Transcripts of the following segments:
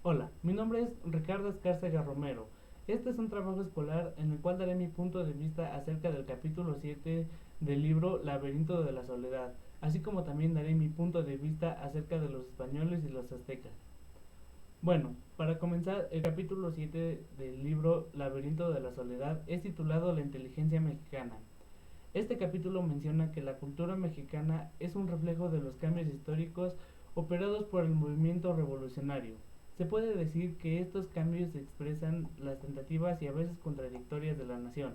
Hola, mi nombre es Ricardo Escárcega Romero. Este es un trabajo escolar en el cual daré mi punto de vista acerca del capítulo 7 del libro Laberinto de la Soledad, así como también daré mi punto de vista acerca de los españoles y los aztecas. Bueno, para comenzar, el capítulo 7 del libro Laberinto de la Soledad es titulado La inteligencia mexicana. Este capítulo menciona que la cultura mexicana es un reflejo de los cambios históricos operados por el movimiento revolucionario. Se puede decir que estos cambios expresan las tentativas y a veces contradictorias de la nación.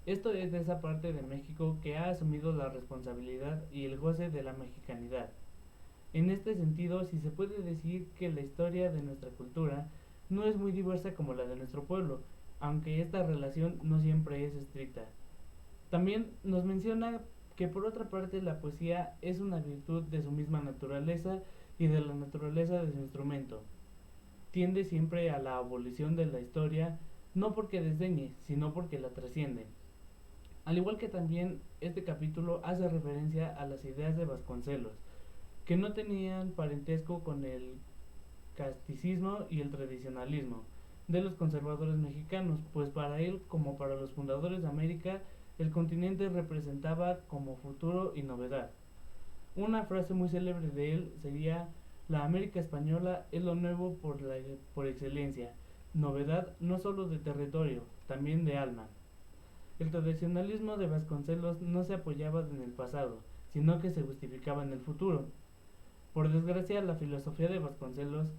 Esto es de esa parte de México que ha asumido la responsabilidad y el goce de la mexicanidad. En este sentido, si se puede decir que la historia de nuestra cultura no es muy diversa como la de nuestro pueblo, aunque esta relación no siempre es estricta. También nos menciona que por otra parte la poesía es una virtud de su misma naturaleza y de la naturaleza de su instrumento. Tiende siempre a la abolición de la historia, no porque desdeñe, sino porque la trasciende. Al igual que también este capítulo hace referencia a las ideas de Vasconcelos, que no tenían parentesco con el casticismo y el tradicionalismo de los conservadores mexicanos, pues para él, como para los fundadores de América, el continente representaba como futuro y novedad. Una frase muy célebre de él sería: la América española es lo nuevo por excelencia, novedad no solo de territorio, también de alma. El tradicionalismo de Vasconcelos no se apoyaba en el pasado, sino que se justificaba en el futuro. Por desgracia, la filosofía de Vasconcelos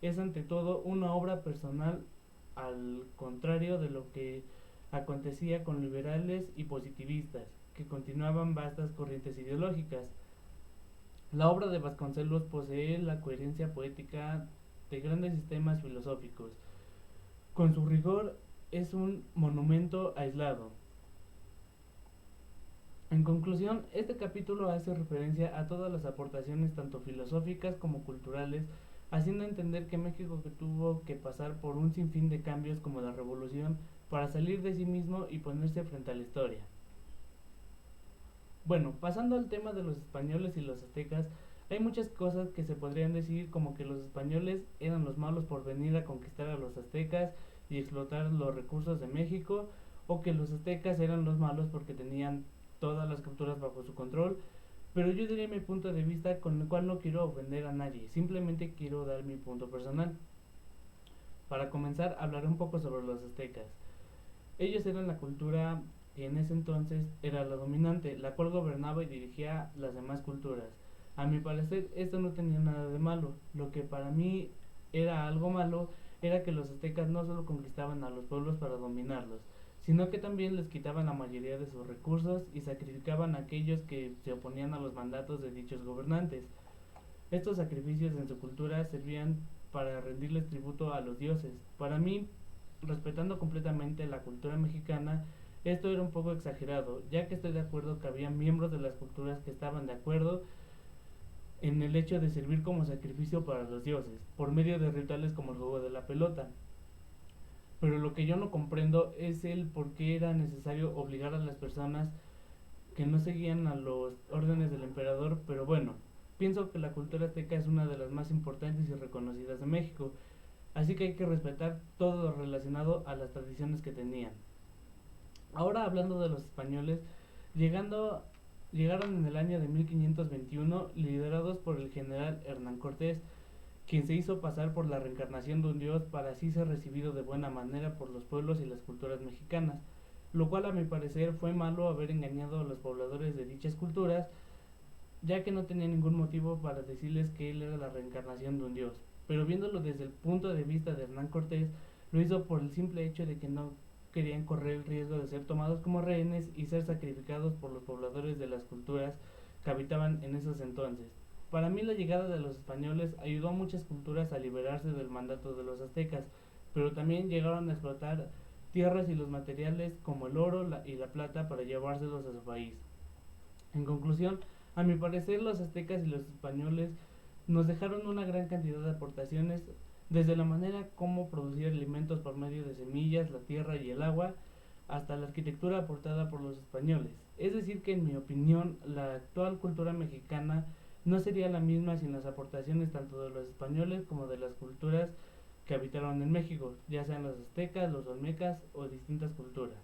es ante todo una obra personal, al contrario de lo que acontecía con liberales y positivistas, que continuaban vastas corrientes ideológicas. La obra de Vasconcelos posee la coherencia poética de grandes sistemas filosóficos. Con su rigor es un monumento aislado. En conclusión, este capítulo hace referencia a todas las aportaciones tanto filosóficas como culturales, haciendo entender que México tuvo que pasar por un sinfín de cambios como la revolución para salir de sí mismo y ponerse frente a la historia. Bueno, pasando al tema de los españoles y los aztecas, hay muchas cosas que se podrían decir, como que los españoles eran los malos por venir a conquistar a los aztecas y explotar los recursos de México, o que los aztecas eran los malos porque tenían todas las culturas bajo su control. Pero yo diría mi punto de vista, con el cual no quiero ofender a nadie, simplemente quiero dar mi punto personal. Para comenzar, hablaré un poco sobre los aztecas. Ellos eran la cultura que en ese entonces era la dominante, la cual gobernaba y dirigía las demás culturas. A mi parecer, esto no tenía nada de malo. Lo que para mí era algo malo era que los aztecas no solo conquistaban a los pueblos para dominarlos, sino que también les quitaban la mayoría de sus recursos y sacrificaban a aquellos que se oponían a los mandatos de dichos gobernantes. Estos sacrificios en su cultura servían para rendirles tributo a los dioses. Para mí, respetando completamente la cultura mexicana, esto era un poco exagerado, ya que estoy de acuerdo que había miembros de las culturas que estaban de acuerdo en el hecho de servir como sacrificio para los dioses, por medio de rituales como el juego de la pelota. Pero lo que yo no comprendo es el por qué era necesario obligar a las personas que no seguían a los órdenes del emperador. Pero bueno, pienso que la cultura azteca es una de las más importantes y reconocidas de México, así que hay que respetar todo lo relacionado a las tradiciones que tenían. Ahora, hablando de los españoles, llegando, llegaron en el año de 1521 liderados por el general Hernán Cortés, quien se hizo pasar por la reencarnación de un dios para así ser recibido de buena manera por los pueblos y las culturas mexicanas, lo cual a mi parecer fue malo haber engañado a los pobladores de dichas culturas, ya que no tenía ningún motivo para decirles que él era la reencarnación de un dios. Pero viéndolo desde el punto de vista de Hernán Cortés, lo hizo por el simple hecho de que no querían correr el riesgo de ser tomados como rehenes y ser sacrificados por los pobladores de las culturas que habitaban en esos entonces. Para mí la llegada de los españoles ayudó a muchas culturas a liberarse del mandato de los aztecas, pero también llegaron a explotar tierras y los materiales como el oro y la plata para llevárselos a su país. En conclusión, a mi parecer los aztecas y los españoles nos dejaron una gran cantidad de aportaciones, desde la manera como producir alimentos por medio de semillas, la tierra y el agua, hasta la arquitectura aportada por los españoles. Es decir que en mi opinión la actual cultura mexicana no sería la misma sin las aportaciones tanto de los españoles como de las culturas que habitaron en México, ya sean los aztecas, los olmecas o distintas culturas.